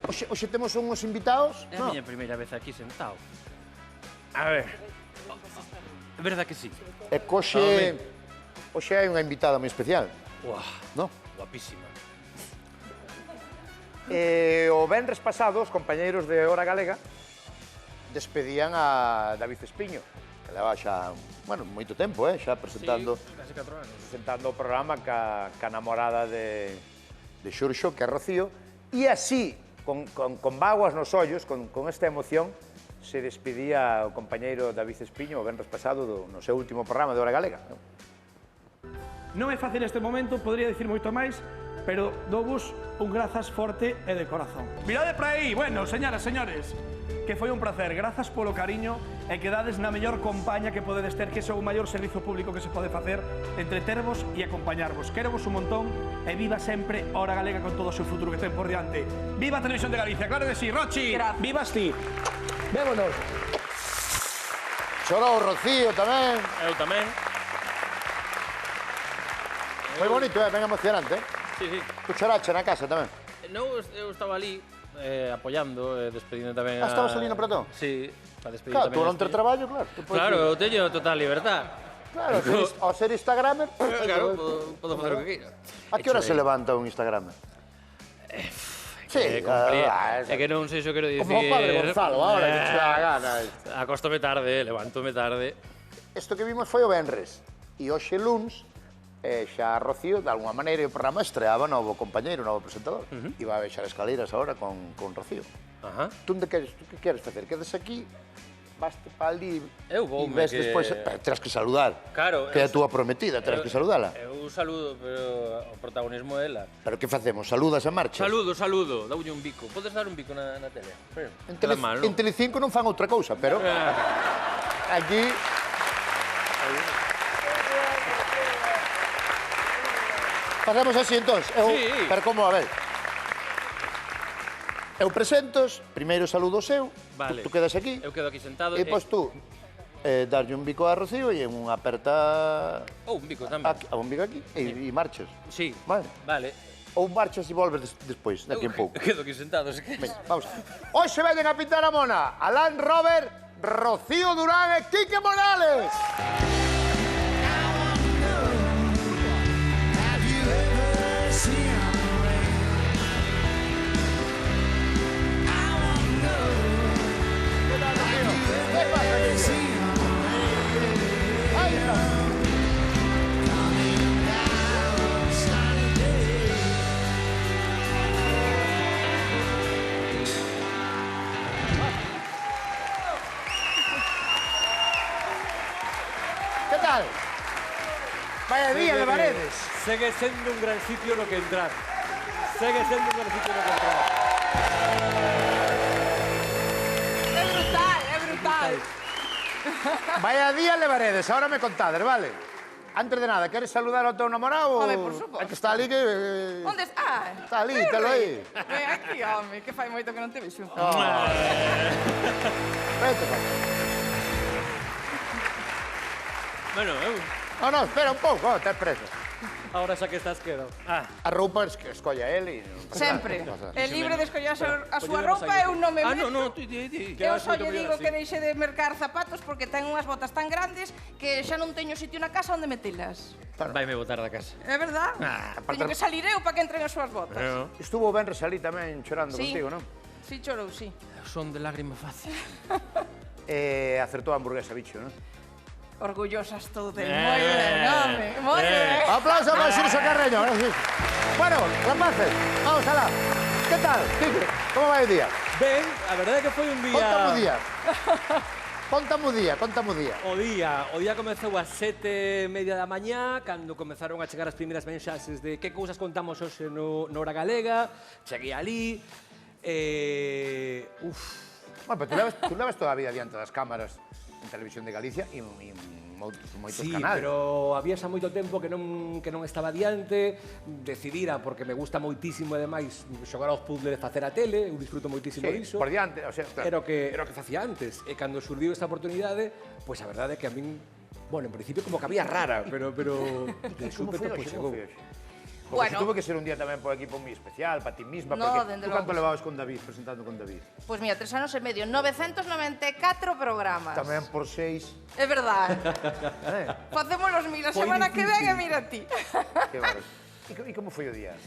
Hoxe temos uns invitados. É a miña primeira vez aquí sentado. A ver... É verdad que sí. E coxe... Hoxe hai unha invitada moi especial. Uah, No? guapísima. O venres pasado, os compañeiros de Hora Galega despedían a David Espiño, que leva xa, bueno, moito tempo, xa presentando, Sí, casi 4 anos. presentando o programa ca namorada de Xurxo, que é Rocío, e así, con vaguas nos ollos, con esta emoción, se despedía o compañeiro David Espiño o venres pasado no seu último programa de Hora Galega. Non é fácil este momento, podría dicir moito máis, pero douvos un grazas forte e de corazón. Mirade para aí, bueno, señoras, señores, que foi un placer, grazas polo cariño e que dades na mellor compaña que podedes ter, que é o maior servizo público que se pode facer, entretervos e acompañarvos. Querevos un montón e viva sempre Hora Galega con todo o seu futuro que ten por diante. Viva a Televisión de Galicia, claro que sí, Rochi, vivas ti. Vémonos. Chorou Rocío tamén. Eu tamén. Moi bonito, ben emocionante. Sí, sí. Tu chorache na casa tamén. Eu estaba ali apoiando, despedindo tamén a... Estabas ali no plató? Sí, para despedir Claro, tamén tú non ter traballo, claro. Claro, eu teño total libertad. Claro, ao ser Instagramer... Claro, podo facer o que queira. A que hora se levanta un Instagramer? Sí, É que non sei se o quero dicir... como o padre Gonzalo, ahora que te dá a gana. Acóstome tarde, levántome tarde. Isto que vimos foi o venres. E hoxe luns, xa Rocío, de alguma maneira, o programa estreaba novo compañeiro, novo presentador. Iba a baixar escaleiras ahora con Rocío. Ajá. Tú que queres facer? Quedes aquí, vaste para ali Eu e voume ves que... despois... Terás que saludar. Claro. Que é a túa prometida, terás que saludala. Eu saludo, pero o protagonismo é ela. Pero que facemos? Saludas a marcha? Saludo, daulle un bico. Podes dar un bico na tele? En Telecinco non fan outra cousa, pero... Aquí... Facemos así, entón. Sí. Pero como, a ver... Eu presentos, primeiro saludo seu, Vale. tú quedas aquí, Eu quedo aquí sentado. e pois tú darlle un bico a Rocío e un aperta Un bico tamén. a un bico aquí e marchas. Sí. Vale. Vale. Ou marchas e volves despois, daqui un pouco. Quedo aquí sentado, se queres. Veña, vamos. Hoxe veñen a pintar a mona Alan Robert, Rocío Durán e Quique Morales. Que tal? Vaya día de Paredes. Segue sendo un gran sitio no que entrar. Segue sendo un gran sitio no que entrar. É brutal, é brutal. Vaya día de Paredes, ahora me contades, vale? Antes de nada, queres saludar ao teu namorado? Home, por suposto. É que está ali que... Onde está? Está ali, telo aí. Ven aquí, home, que fai moito que non te vexo. Vete, pa. Bueno, eu... No, espera un pouco, ten presa. Ahora xa que estás quedo. A roupa es que escolla ele. Sempre. É libre de escoller a súa llevamos roupa, aquí. eu non me meto. no, ti. Eu Quedas só moito lle mellor digo así. que deixe de mercar zapatos porque ten unhas botas tan grandes que xa non teño sitio na casa onde metelas. Vaime botar da casa. É verdad? Teño que salir eu para que entren as súas botas. Estuvo ben resalí tamén chorando Sí. contigo, non? Sí, chorou, sí. Son de lágrima fácil. Acertou a hamburguesa bicho, non? Orgullosa estou de moi ben, home, moi ben. Aplauso para Xirso Carreño, gracias. Bueno, rapaces, vamos alá. Que tal, Quique? Como vai o día? Ben, a verdade é que foi un día... Contame o día. Contame o día. O día comezou ás 7:30 da mañá, cando comezaron a chegar as primeiras mensaxes de que cousas contamos hoxe no Hora Galega. Cheguei ali, Bueno, pero tú levas toda a vida diante das cámaras en Televisión de Galicia e moitos sí, canales. pero había xa moito tempo que non estaba diante, decidira, porque me gusta moitísimo e demais xogar aos puzzles e facer a tele, eu disfruto moitísimo Sí, diso. por diante, o sea, Era o que facía antes, e cando surdiu esta oportunidade, pois a verdade é que a min, bueno, en principio como que había rara, pero de súpeto, pois chegou. Porque Bueno. tuvo que ser un día tamén por equipo moi especial, para ti misma, No, porque dende tú canto logo. levabas con David, presentando con David. Pois mira, 3 anos e medio, 994 programas. Tamén por 6. É verdade. Facemos los 1000 a semana que ven e mira ti. Que barro. E como foi o día?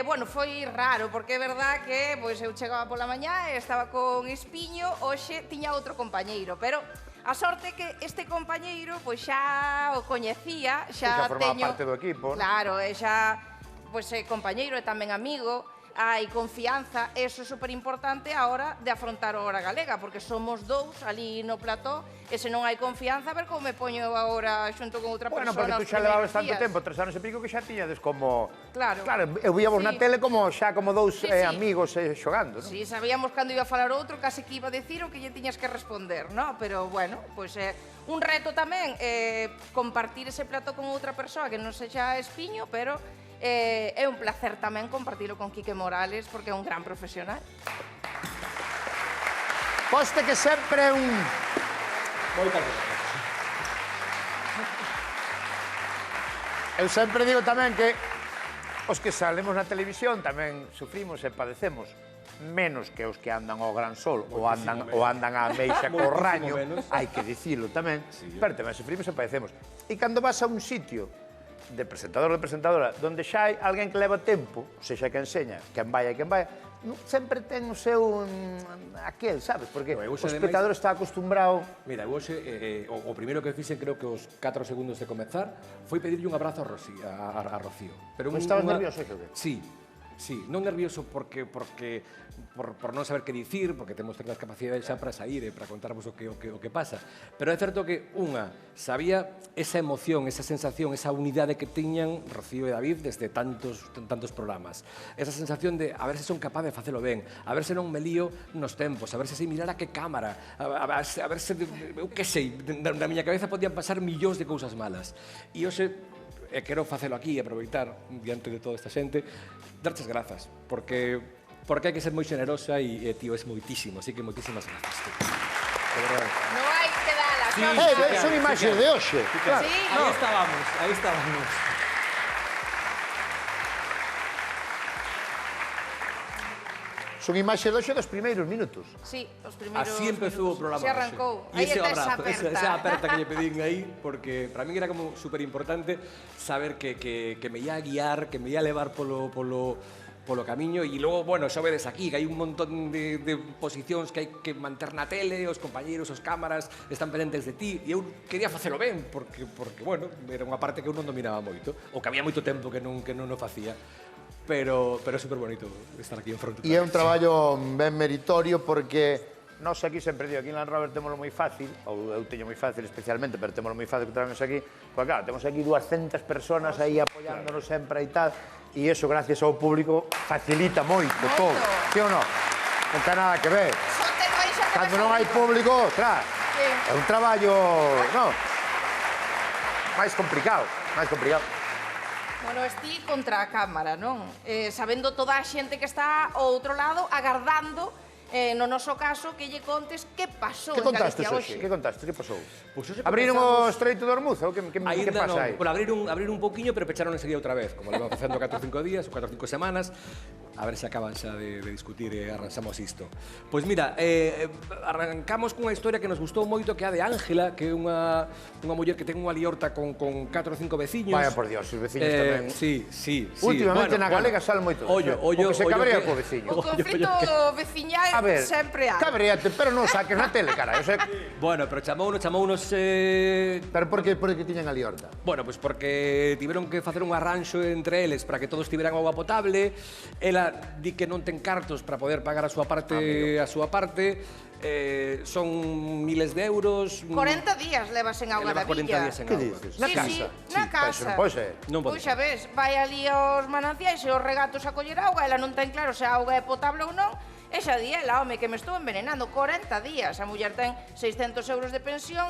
Bueno, foi raro, porque é verdad que pois, eu chegaba pola mañá e estaba con Espiño, hoxe tiña outro compañeiro, pero a sorte é que este compañeiro pois xa o coñecía, xa Xa formaba teño... parte do equipo, non? Claro, e xa pois, é compañeiro e tamén amigo, hai confianza, eso é superimportante a hora de afrontar a Hora Galega, porque somos dous ali no plató, e se non hai confianza, a ver como me poño agora xunto con outra Bueno, persona porque tú os xa levabas primeiros tanto días. tempo, 3 anos e pico, que xa tiñades como... Claro. Claro, eu víamos na Sí. tele como xa como dous Sí, sí. amigos xogando, non? Sí, sabíamos cando iba a falar outro, case que iba a decir o que lle tiñas que responder, ¿no? Pero, bueno, pois é un reto tamén compartir ese plato con outra persoa que non sexa Espiño, pero é un placer tamén compartilo con Quique Morales, porque é un gran profesional. Poste que sempre é un... Eu sempre digo tamén que os que salemos na televisión tamén sufrimos e padecemos menos que os que andan ao gran sol ou andan á meixa co raño, hai que dicilo tamén, pero tamén sufrimos e padecemos. E cando vas a un sitio de presentador ou de presentadora onde xa hai alguén que leva tempo, sexa que enseña, quen vai e quen vai, sempre ten o seu aquel, sabes? Porque o espectador está acostumbrado... Mira, hoxe, o primeiro que fixen, creo que os 4 segundos de comezar, foi pedirlle un abrazo a Rocío. Pero Estabas nervioso, que? Sí, sí, non nervioso porque por non saber que dicir, porque temos certas capacidades xa para sair e para contarvos o que pasa. Pero é certo que, sabía esa emoción, esa sensación, esa unidade que tiñan Rocío e David desde tantos programas. Esa sensación de a ver se son capaz de facelo ben, a ver se non me lío nos tempos, a ver se sei mirar a que cámara, a ver se, eu que sei, na miña cabeza podían pasar millóns de cousas malas. E hoxe, e quero facelo aquí e aproveitar diante de toda esta xente, darches grazas, porque hai que ser moi xenerosa e tío, es moitísimo, así que moitísimas grazas. De verdade. Non hai que dar a Sí, cosa. son imaxes de hoxe. Claro. Sí, Aí estábamos. Son imaxes de hoxe dos primeiros minutos. Sí, os primeiros Así empezou o minutos. programa Se arrancou. hoxe. Aí ese está esa abrazo, aperta. esa aperta que lle pedín aí, porque para mí era como super importante saber que me ia a guiar, que me ia a levar polo camiño, e logo, bueno, xa vedes aquí, que hai un montón de posicións que hai que manter na tele, os compañeros, os cámaras están pendentes de ti, e eu quería facelo ben, porque bueno, era unha parte que eu non dominaba moito, ou que había moito tempo que non o facía, pero é super bonito estar aquí en fronte. E é un traballo ben meritorio porque nós aquí sempre digo, aquí en Land Rover témolo moi fácil, ou eu teño moi fácil especialmente, pero témolo moi fácil que traemos aquí, porque claro, temos aquí 200 personas aí apoiándonos sempre e tal, e iso gracias ao público facilita moito todo, sí ou non? Non ten nada que ver. Só ten máis a Cando non hai público, ostras, é un traballo, non? Máis complicado, máis complicado. Bueno, esti contra a cámara, non? Sabendo toda a xente que está ao outro lado, agardando, no noso caso, que lle contes que pasou Que en contastes Galicia hoxe? hoxe. Que contastes? Que pasou? Pois hoxe Abriron o comezamos- Estreito de Ormuz? Ou que Ainda pasa aí? non, por abrir un pouquiño, pero pecharon enseguida outra vez, como levan facendo 4 ou 5 días, ou 4 ou 5 semanas, a ver se acaban xa de discutir e arranxamos isto. Pois mira, arrancamos cunha historia que nos gustou moito, que é a de Ángela, que é unha muller que ten unha liorta con 4 ou 5 veciños. Vaya por Dios, os veciños tamén. Sí. Últimamente na galega sale moito. Ollo, O que se cabrea co O veciño. conflito veciñal A ver, sempre hai. cabreate, pero non saques na tele, cara. O sea, Bueno, pero chamounos pero por que tiñan a liorta? Bueno, pois porque tiveron que facer un arranxo entre eles para que todos tiveran auga potable. Ela di que non ten cartos para poder pagar a súa parte, son miles de euros. 40 días levas en auga Leva da 40 villa. días en Que auga. dices? Na Sí, casa? sí, na Pero iso casa. non pode ser. Non pode Pois xa ves, vai ali aos mananciais e aos regatos a coller auga, ela non ten claro se a auga é potable ou non, e xa di ela, home, que me estou envenenando 40 días. A muller ten 600 euros de pensión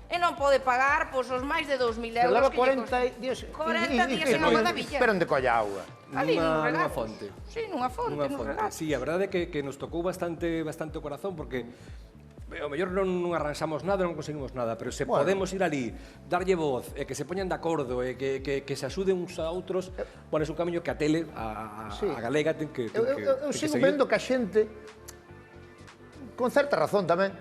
e non pode pagar pois, os máis de 2.000 Pero leva euros que lle 40 días. 40 días en auga da villa. Pero onde colla auga? Ali, nos Nunha regatos. fonte. Sí, nunha fonte, nos regatos. Sí, a verdade é que nos tocou bastante o corazón porque O mellor non arranxamos nada, non conseguimos nada, pero se podemos ir ali, darlle voz, que se poñan de acordo, que se axuden uns a outros, bueno, é un camiño que a tele, a galega, ten que Eu sigo vendo que a xente, con certa razón tamén,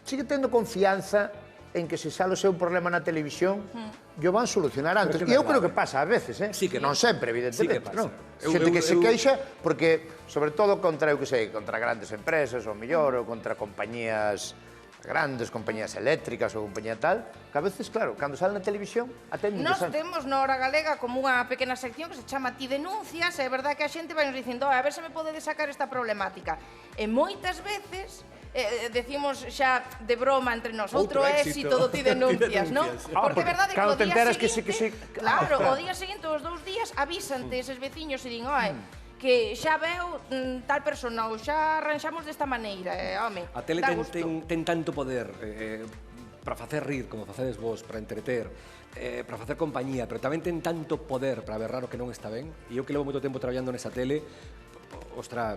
sigue tendo confianza en que se sale o seu problema na televisión, yo van solucionar antes. E eu creo que pasa a veces, non sempre, evidentemente. Xente que se queixa, porque, sobre todo, contra, eu que sei, contra grandes empresas, ou mellor, ou contra compañías grandes, compañías eléctricas ou compañía tal, que a veces, claro, cando sale na televisión, atenden. Nos temos na Hora Galega como unha pequena sección que se chama Ti denuncias, e é verdad que a xente vai nos dicindo, a ver se me podedes sacar esta problemática. E moitas veces decimos xa de broma entre nós, outro éxito do Ti denuncias, non? Porque é verdade que o día seguinte, claro, o día seguinte, os 2 días, avísante eses veciños e din, que xa veo tal persona ou xa arranxamos desta maneira, home, a tele ten tanto poder para facer rir, como facedes vos, para entreter, para facer compañía, pero tamén ten tanto poder para berrar o que non está ben, e eu que levo moito tempo traballando nesa tele, ostra,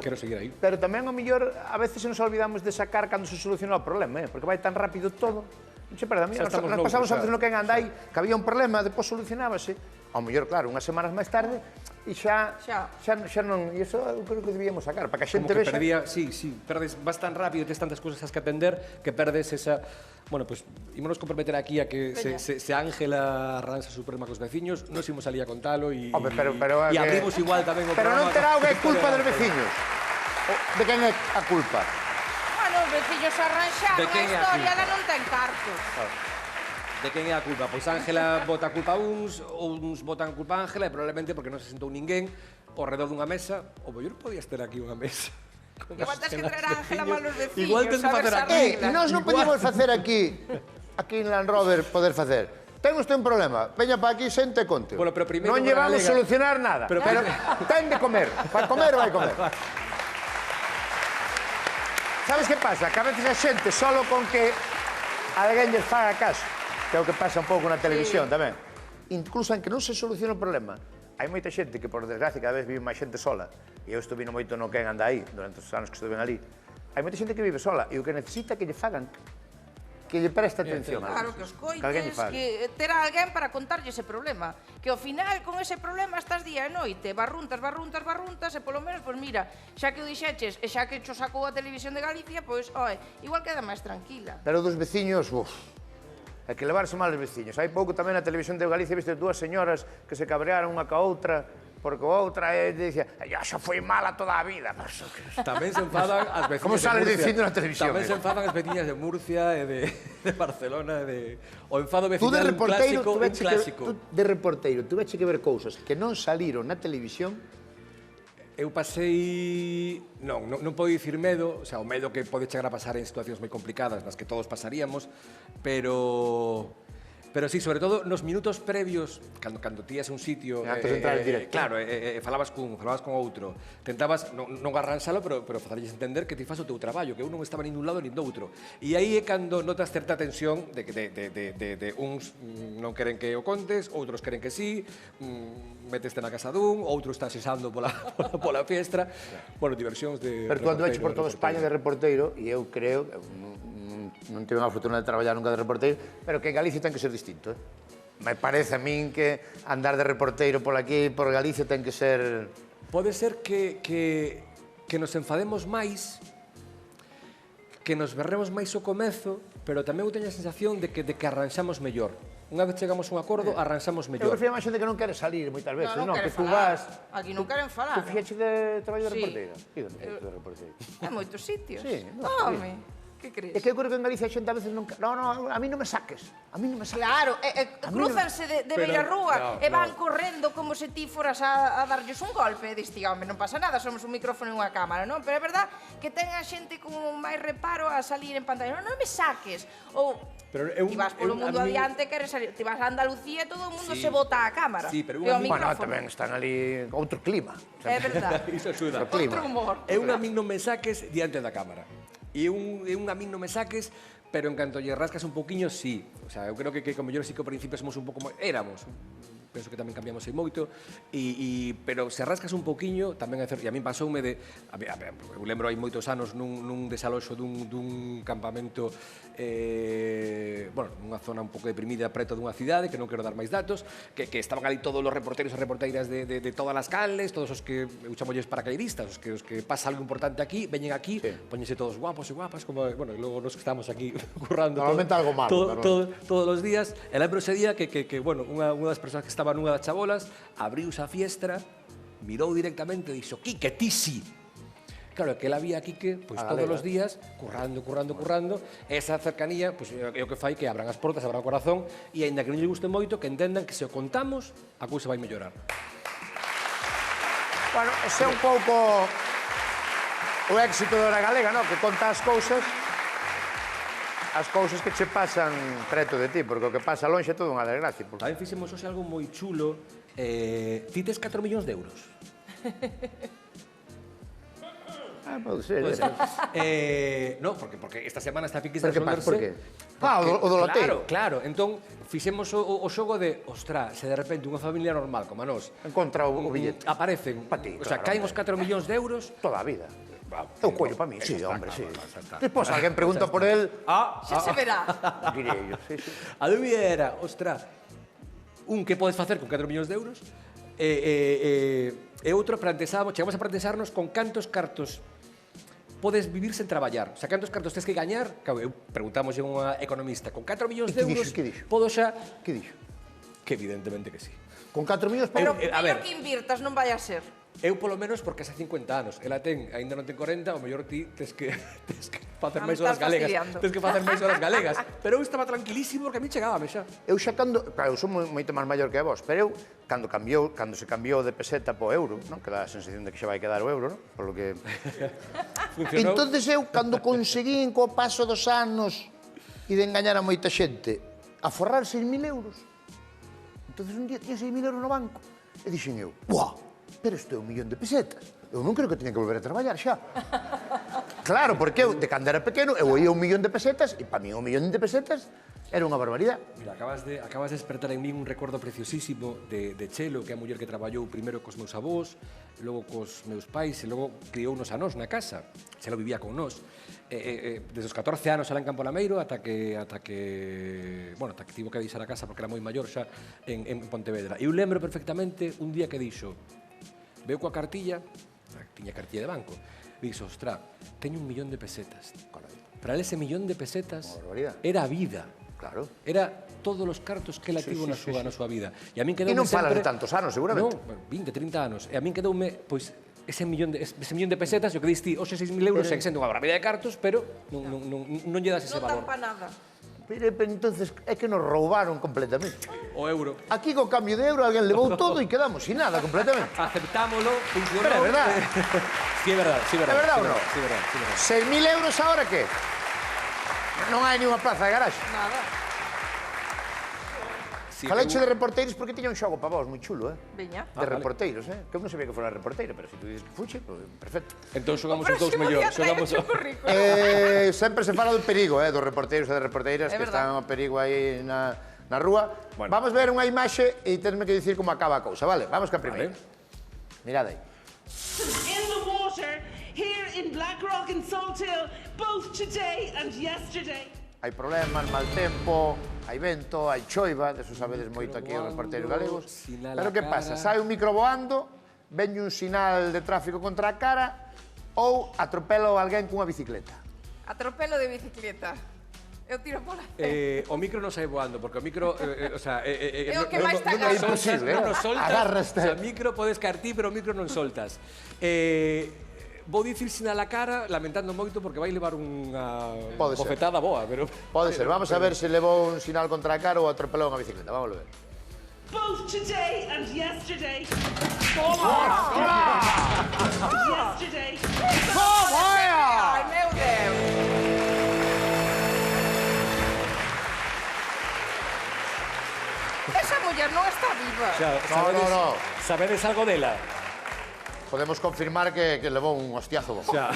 quero seguir aí. Pero tamén, ao mellor, a veces nos olvidamos de sacar cando se soluciona o problema, porque vai tan rápido todo. Non se perde, nos pasamos antes no que en Andai, que había un problema, depois solucionábase. Ao mellor, claro, unhas semanas máis tarde, e xa non... E iso eu creo que debíamos sacar, para que a xente vexa... Perdes, vas tan rápido, tes tantas cousas que atender, que perdes esa... Bueno, pois, ímonos comprometer aquí a que se Ángela arranxa o problema cos veciños, nos imos ali a contalo e abrimos igual tamén o programa... Pero non terá que é culpa dos veciños. De quen é a culpa? Bueno, os veciños arranxaron a historia, ela non ten carto. De quen é a culpa? Pois Ángela bota a culpa a uns botan a culpa a Ángela, e probablemente porque non se sentou ninguén ao redor dunha mesa, o mellor podías ter aquí unha mesa. Igual tens que traer a Ángela para os veciños. Igual tens que facer aquí. Nós non podíamos facer aquí en Land Rover, poder facer. Ten usted un problema, veña para aquí, sente e conte. Bueno, pero primeiro non llevamos a solucionar nada, pero ten de comer. Para comer vai comer. Sabes que pasa? Que a veces a xente, solo con que alguén lles faga caso, que é o que pasa un pouco na televisión tamén, incluso en que non se soluciona o problema, hai moita xente que, por desgracia, cada vez vive máis xente sola, e eu estou vindo moito no que en anda aí, durante os anos que estuve ali, hai moita xente que vive sola, e o que necesita que lle fagan, que lle preste atención. Claro, que os coites, que ter a alguén para contarlle ese problema, que ao final, con ese problema, estás día e noite, barruntas, e polo menos, pois mira, xa que o dixeches, e xa que cho sacou a Televisión de Galicia, pois, igual queda máis tranquila. Pero dos veciños, é que levarse mal os veciños. Hai pouco tamén na Televisión de Galicia viste 2 señoras que se cabrearon unha ca outra, porque a outra dicía, xa foi mala toda a vida. Tamén se enfadan as veciñas de Murcia. Como sales dicindo na televisión? Tamén se enfadan as veciñas de Murcia e de Barcelona, o enfado veciñal un clásico. Tú de reporteiro, tuveche que ver cousas que non saliron na televisión. Eu pasei... Non podo dicir medo, o medo que pode chegar a pasar en situacións moi complicadas nas que todos pasaríamos, pero sí, sobre todo nos minutos previos, cando tías un sitio... Antes de entrar en directo. Claro, falabas con outro, tentabas non arranxalo, pero facerlles entender que ti faz o teu traballo, que eu non estaba nin dun lado nin do outro. E aí é cando notas certa tensión de uns non queren que o contes, outros queren que sí, meteste na casa dun, outro está xesando pola fiestra. Bueno, diversións de... Pero tú andueche por toda España de reporteiro, e eu creo... Non tive a fortuna de traballar nunca de reporteiro, pero que en Galicia ten que ser distinto. Me parece a min que andar de reporteiro por aquí, por Galicia, ten que ser... Pode ser que nos enfademos máis, que nos berremos máis ao comezo, pero tamén eu teño a sensación de que arranxamos mellor. Unha vez chegamos a un acordo, arranxamos mellor. Eu refiro máis xente que non quere salir moitas veces, non? Que tú vas... Aquí non queren falar. Tú fixeche de traballo de reporteira? Sí. De reporteira? En moitos sitios. Sí. Que crees? É que eu creo que en Galicia a xente a veces non... Non, a mí non me saques. A mí non me saques. Claro, cruzanse de beirarrúa e van correndo como se ti foras a darlles un golpe. Diste, home, non pasa nada, somos un micrófono e unha cámara, non? Pero é verdad que ten a xente como máis reparo a salir en pantalla. Non me saques. Ou ti vas polo mundo adiante, queres salir. Ti vas a Andalucía e todo o mundo se bota a cámara. Sí, pero bueno, tamén están ali outro clima. É verdad. Iso axuda. Outro humor. É un a min non me saques diante da cámara. E un a min non me saques, pero en canto lle rascas un pouquiño, sí. O sea, eu creo que como mellor sí que ao principio somos un pouco máis... Éramos penso que tamén cambiamos aí moito, pero se rascas un pouquiño, tamén é certo, e a min pasoume de, eu lembro hai moitos anos nun desaloxo dun campamento, bueno, nunha zona un pouco deprimida preto dunha cidade, que non quero dar máis datos, que estaban ali todos os reporteros e reporteiras de todas as canles, todos os que, eu chamolles paracaidistas, os que pasa algo importante aquí, veñen aquí, poñense todos guapos e guapas, como, bueno, e logo nos que estamos aquí currando normalmente algo malo, todos os días. E lembro ese día que bueno, unha das persoas que estaba nunha das chabolas abriuse a fiestra, mirou directamente e dixo: Quique, ti sí. Claro, que ela había a Quique pois, todos os días currando, esa cercanía pois, é o que fai que abran as portas, abran o corazón, e aínda que non lle guste moito, que entendan que se o contamos, a cousa vai mellorar. Bueno, ese é un pouco o éxito da Hora Galega, non? Que conta as cousas que che pasan preto de ti, porque o que pasa lonxe é todo unha desgracia. Tamén fixemos hoxe algo moi chulo. Ti tes 4 millóns de euros. Pode ser. No, porque esta semana está Piquis de resolverse. Por que? O do loteiro. Claro. Entón, fixemos o xogo de, ostra, se de repente unha familia normal, como a nós, encontra o billete. Aparecen, o sea, caen os 4 millóns de euros. Toda a vida. É un collo para mí, sí, hombre, sí. Despois alguén pregunta por el... Xa se verá. Direi yo, sí. A dúbida era, ostra, que podes facer con 4 millóns de euros, e outro, chegamos a plantexarnos con cantos cartos podes vivir sen traballar. O sea, cantos cartos tens que gañar? Claro, preguntamos a unha economista, con 4 millóns de euros podo xa... Que dixo? Que evidentemente que sí. Con 4 millóns... Pero mellor que invirtas, non vai a ser. Eu polo menos porque hace 50 anos. Ela aínda non ten 40, o mellor ti tes que facer máis horas galegas. Tens que facer máis horas galegas. Pero eu estaba tranquilísimo porque a mí chegábame xa. Eu xa cando... Claro, eu sou moito máis maior que vos, pero eu, cando se cambiou de peseta po euro, non? Que dá a sensación de que xa vai quedar o euro, non? Por lo que... Funcionou. Entonces eu, cando conseguín co paso dos anos e de engañar a moita xente, a forrar 6.000 euros. Entonces un día tiña 6.000 euros no banco e dixen eu, buah, pero isto é 1 millón de pesetas. Eu non creo que teña que volver a traballar xa. Claro, porque eu, de cando era pequeno, eu oía 1 millón de pesetas e para mí 1 millón de pesetas era unha barbaridade. Mira, acabas de despertar en mí un recordo preciosísimo de Chelo, que é a muller que traballou primeiro cos meus avós, logo cos meus pais, e logo criounos a nós na casa. Chelo vivía con nós. Desde os 14 anos alá en Campo Lameiro ata que tivo que deixar a casa porque era moi maior xa en Pontevedra. E eu lembro perfectamente un día que dixo, veu coa cartilla, tiña cartilla de banco, dixo, ostra, teño 1 millón de pesetas. Para él ese 1 millón de pesetas era a vida. Claro. Era todos os cartos que ela tivo na súa vida. E a min quedoume e non falas sempre... de tantos anos, seguramente. Non, 20, 30 anos. E a min quedoume, pois, ese millón de pesetas, o que diste, hoxe 6.000 euros, segue sendo unha barbaridade de cartos, pero non lle das ese valor. Non tan pa nada. Pero entonces é que nos roubaron completamente. O euro. Aquí co cambio de euro alguén levou todo e quedamos sin nada completamente. Aceptámolo, funcionou. Pero é verdad. Sí, é verdad. É verdad ou non? Sí, é verdad. 6.000 euros ahora que? Non hai ni unha plaza de garaxe. Nada. Falache de reporteiros porque tiña un xogo para vos moi chulo, Veña. De reporteiros, Que eu non sabía que fora reporteiro, pero se tú dices que fuche, pues, perfecto. Entón xogamos os dous mellor. Sempre se fala do perigo, dos reporteiros e das reporteiras que están ao perigo aí na rúa. Vamos ver unha imaxe e tenme que dicir como acaba a cousa, vale? Vamos ca primeira. Mirad aí. In the water, here in Blackrock and Salt Hill, both today and yesterday. Hai problemas, mal tempo, hai vento, hai choiva, deso sabedes moito aquí os reporteiros galegos. Pero que pasa? Sai un micro voando, veñe un sinal de tráfico contra a cara ou atropelo alguén cunha bicicleta. Atropelo de bicicleta. Eu tiro pola O micro non sai voando, porque o micro... o sea, é o que máis te agarra. É imposible, non soltas. Agárraste. O sea, micro podes caer ti, pero o micro non soltas. Vou dicir sinal a cara, lamentando moito, porque vai levar unha bofetada boa, pero... Pode ser, vamos a ver se levou un sinal contra a cara ou atropelou unha bicicleta, vamos a ver. Both today and yesterday. Toma! Yesterday. Toma! Ai, meu Deus. Esa muller non está viva. No. Sabedes algo dela? Podemos confirmar que levou un hostiazo. Xa,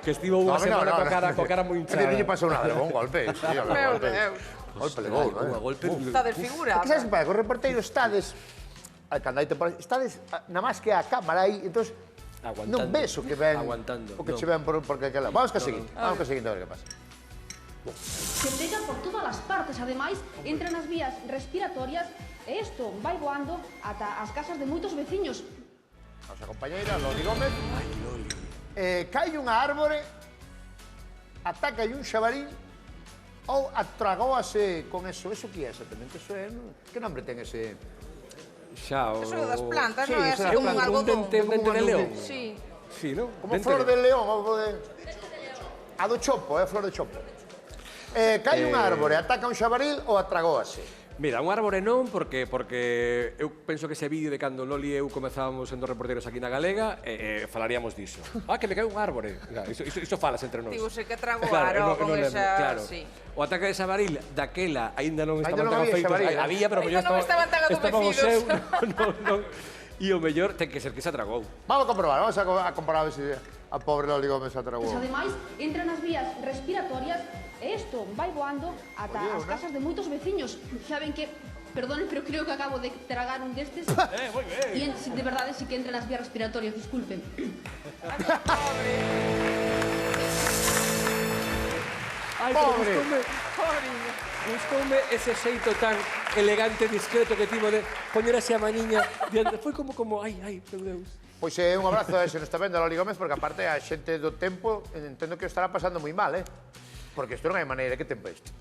que estivo unha semana coa cara moi hinchada. Non lle pasou nada, levou un golpe. Meu Deus. Golpe de gol, non é? Estades figura. Que sabes que pasa? Que os reporteiros estades... Cando hai temporada... Estades na máis que a cámara aí, entón... Non ves o que ven... Aguantando. O que che ven porque aquela... Vamos ca seguinte. Vamos ca seguinte a ver que pasa. Se pega por todas as partes, ademais, entra nas vías respiratorias e isto vai voando ata as casas de moitos veciños. Nosa compañeira, Loli Gómez. Cai unha árbore, ataca un xabarín ou atragóase con eso. Eso que é exactamente? Eso é... Que nombre ten ese...? Xa, o... Eso das plantas, Sí, non é eso así das como un plantas. algodón. Un dente de león. Sí. Sí, non? Como flor de león ou de... A do chopo, é flor de chopo. Cai unha árbore, ataca un xabaril ou atragóase? Mira, un árbore non, porque eu penso que ese vídeo de cando Loli e eu comezábamos sendo reporteros aquí na Galega, falaríamos diso. Que me cae un árbore. Iso falas entre nós. Digo, se que trago con esa... Claro. Sí. O ataque de xabaril, daquela, aínda non Ainda estaban non tan había feitos. xabaril, Había, pero Ainda non estaban tan adormecidos. non. E o mellor ten que ser que se atragou. Vamos a comprobar, vamos a comprobar a ver se a pobre Loli Gómez atragou. Ademais, entra nas vías respiratorias e isto vai voando ata as casas de moitos veciños. Xa ven que, perdonen, pero creo que acabo de tragar un destes. Moi ben. E de verdade sí que entra nas vías respiratorias, disculpen. Ai, Pobre. Gustoume ese xeito tan elegante, discreto que tivo de poñer así a maniña diante. Foi como, ai, meu Deus. Pois un abrazo a se nos está vendo a Loli Gómez, porque aparte a xente do tempo entendo que o estará pasando moi mal, Porque isto non hai maneira, que tempo é isto?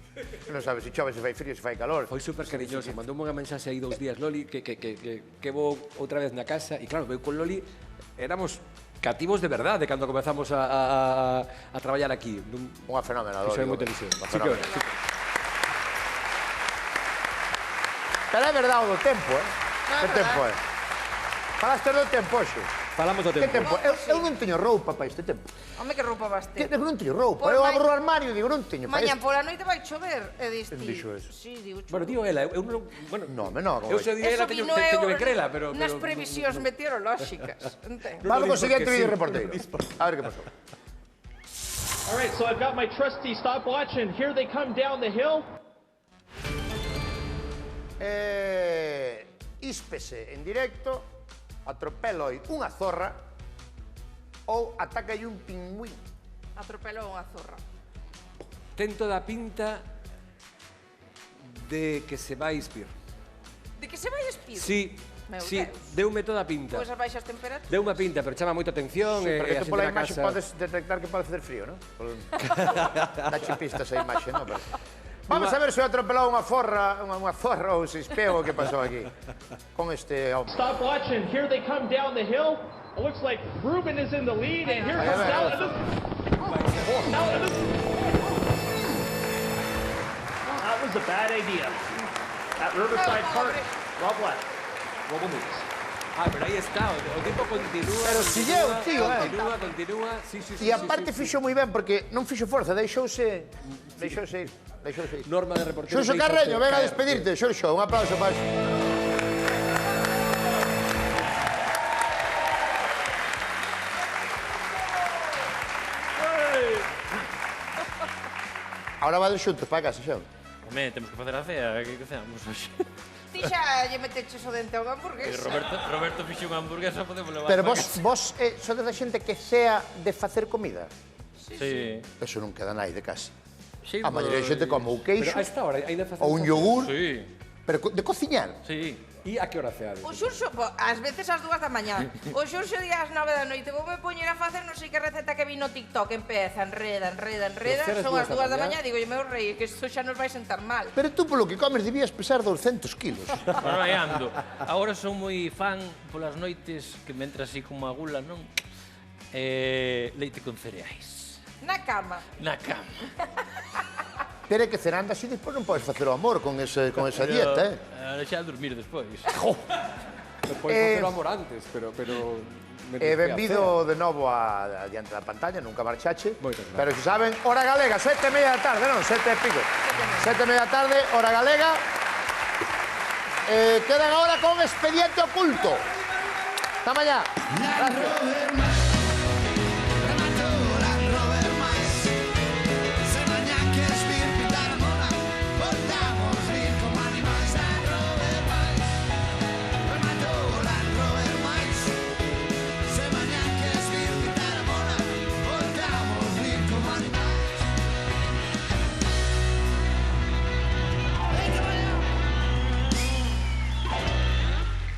Non sabes se chove, se fai frío, se fai calor. Foi super cariñoso, mandoume unha mensaxe aí 2 días Loli que vou outra vez na casa e claro, veu con Loli, éramos cativos de verdade cando comezamos a traballar aquí. Unha fenómena, Loli Iso é moi Gómez. televisión. Unha Sí que fenómena. sí. Pero é verdade o do tempo, Que tempo é? Falaste do tempo, xe. Falamos do Que tempo. tempo? Eu non teño roupa para este tempo. Home, que roupa vas ter? Eu non teño roupa. Pois Eu mai- abro o armario e digo, non teño para Mañan isto. pola noite vai chover, e diste. Quen dixo eso? Sí, digo, Bueno, digo ela, eu non... Bueno, No, menor. eu se digo ela teño que crela, pero... nas previsións meteorolóxicas. Entendo. Vamos co dices seguinte porque vídeo sí. reporteiro. A ver que pasou. All right, so I've got my trusty stopwatch, and here they come down the hill. Íspese en directo, atropela unha zorra ou ataca un pingüín. Atropelou unha zorra. Ten toda a pinta de que se vai espir. De que se vai espir? Sí, Meu sí, Deus. deume toda a pinta. Pois as baixas temperaturas. Deume a pinta, pero chama moita atención e Porque a tú xente pola na imaxe casa... podes detectar que pode facer frío, non? Dache pistas a imaxe, non? Vamos a ver se atropelou unha zorra ou se espeou o que pasou aquí con este hombre. Stopwatch, and here they come down the hill. It looks like Ruben is in the lead, and here comes now. That was a bad idea. At Riverside Park, Rob West, Global News. Pero aí está, o tempo continúa. Pero sigueu, tío, Continúa. Sí. E aparte fixo moi ben porque non fixo forza, deixouse ir. Norma de reportero. Xurxo Carreño, ven a despedirte, Xurxo, un aplauso para xo. Ahora vades xuntos para casa, xa. Home, temos que facer a cea, que ceamos hoxe. Ti xa lle meteches o dente a unha hamburguesa. Roberto fixe unha hamburguesa, podemos levar Pero para vos sodes da xente que cea de facer comida? Sí. Eso non queda nai de casa. Sí, A maioría de xente come ou queixo, Pero a esta hora ainda facemos... ou un yogur, Sí, pero de cociñar. sí. E a que hora ceades? O Xurxo, ás veces ás 2 da mañá. O Xurxo di ás 9 da noite. Vou me poñer a facer non sei que receta que vi no TikTok. Empeza, enreda. ceas Son as 2 da mañá? mañá. Digo, meu rei, que isto xa nos vai sentar mal. Pero tú polo que comes debías pesar 200 kilos. Bueno, aí ando. Agora son moi fan polas noites que me entra así como a gula, non? Leite con cereais. Na cama. Na cama. Pero é que cenando así despois non podes facer o amor con esa dieta, Ahora xa a dormir despois. Podes facer o amor antes, pero... Benvido de novo diante da pantalla, nunca marchache. Moitas gracias. Pero se saben, hora galega, 7:30 da tarde, non? 7 e pico. 7:30 da tarde, hora galega. Quedan agora con Expediente Oculto. Hasta mañá. Gracias.